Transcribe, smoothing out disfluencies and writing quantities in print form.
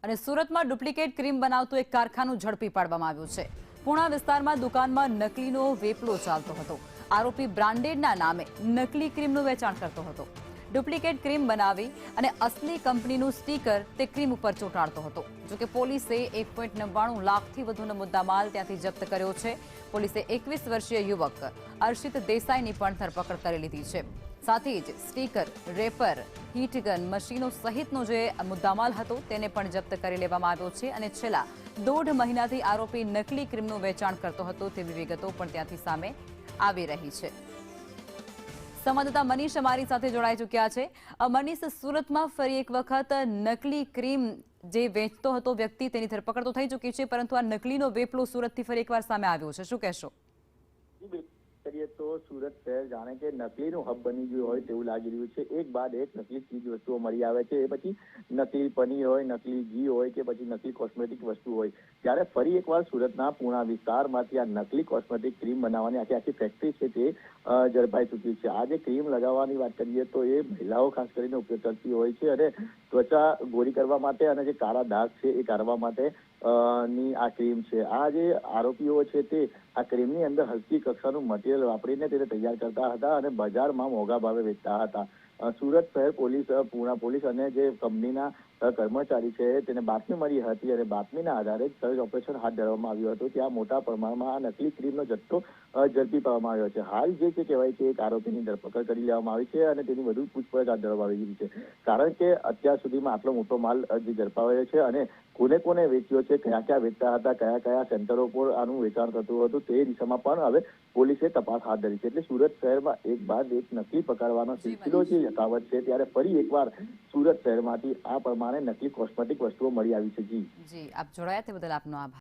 અને સુરતમાં duplicate cream બનાવતું એક કારખાનું ઝડપી પાડવામાં આવ્યું છે। પૂણા વિસ્તારમાં દુકાનમાં નકલીનો વેપલો ચાલતો હતો। આરોપી બ્રાન્ડેડના નામે નકલી ક્રીમનું વેચાણ કરતો હતો। ડુપ્લિકેટ ક્રીમ બનાવી અને અસલી કંપનીનું સ્ટીકર તે ક્રીમ ઉપર ચોંટાડતો હતો। જોકે પોલીસે 1.99 લાખથી વધુનો મુદ્દામાલ ત્યાંથી જપ્ત કર્યો છે। પોલીસે 21 વર્ષીય યુવક અર્શિત દેસાઈની પણ ધરપકડ કરી લીધી છે। સાથે જ સ્ટીકર, રેપર, હીટગન મશીનો સહિતનો જે મુદ્દામાલ હતો તેને પણ જપ્ત કરી લેવામાં આવ્યો છે અને છેલ્લા 1.5 મહિનાથી આરોપી નકલી ક્રીમનું વેચાણ કરતો હતો તેવી વિગતો પણ ત્યાંથી સામે આવી રહી છે। સંવાદદાતા મનીષ અમારી સાથે જોડાઈ ચૂક્યા છે। મનીષ, સુરતમાં ફરી એક વખત નકલી ક્રીમ જે વેચતો હતો વ્યક્તિ તેની ધરપકડ તો થઈ ચૂકી છે, પરંતુ આ નકલીનો વેપલો સુરતથી ફરી એકવાર સામે આવ્યો છે, શું કહેશો? કરીએ તો સુરત શહેર જાણે કે નકલીનું હબ બની ગયું હોય તેવું લાગી રહ્યું છે। એક બાદ એક નકલી ચીજ વસ્તુઓ મળી આવે છે। એ પછી નકલી પનીર હોય, નકલી ઘી હોય કે પછી નકલી કોસ્મેટિક વસ્તુ હોય, ત્યારે ફરી એકવાર સુરતના પૂણા વિસ્તારમાંથી આ નકલી કોસ્મેટિક ક્રીમ બનાવવાની આખી ફેક્ટરી છે તે ઝડપાઈ ચૂકી છે। આ જે ક્રીમ લગાવવાની વાત કરીએ તો એ મહિલાઓ ખાસ કરીને ઉપયોગ કરતી હોય છે અને ત્વચા ગોરી કરવા માટે અને જે કાળા ડાઘ છે એ કાઢવા માટે ની આ ક્રીમ છે। આ જે આરોપીઓ છે તે આ ક્રીમની અંદર હલકી કક્ષાનું મટીરિયલ વાપરીને તેને તૈયાર કરતા હતા અને બજારમાં મોંઘા ભાવે વેચતા હતા। સુરત શહેર પોલીસ, પૂણા પોલીસ અને જે કંપનીના કર્મચારી છે તેને બાતમી મળી હતી અને બાતમીના આધારે સર્ચ ઓપરેશન હાથ ધરવામાં આવ્યું હતું। ત્યાં મોટા પ્રમાણમાં આ નકલી ક્રીમનો જથ્થો ઝડપી પાડવામાં આવ્યો છે। હાલ જે છે કહેવાય છે એક આરોપીની ધરપકડ કરી લેવામાં આવી છે અને તેની વધુ પૂછપરછ હાથ ધરવામાં આવી છે, કારણ કે અત્યાર સુધીમાં આટલો મોટો માલ જે ઝડપાયો છે અને કોને કોને વેચ્યો છે, કયા કયા વેચતા હતા, કયા કયા સેન્ટરો પર આનું વેચાણ થતું હતું, તે દિશામાં પણ હવે પોલીસે તપાસ હાથ ધરી છે। એટલે સુરત શહેરમાં એક બાદ એક નકલી પકડવાનો સિલસિલો જે યથાવત છે, ત્યારે ફરી એકવાર સુરત શહેરમાંથી આ પ્રમાણે નકલી કોસ્મેટિક વસ્તુઓ મળી આવી છે। જી, આપ જોડાયા તે બદલ આપનો આભાર।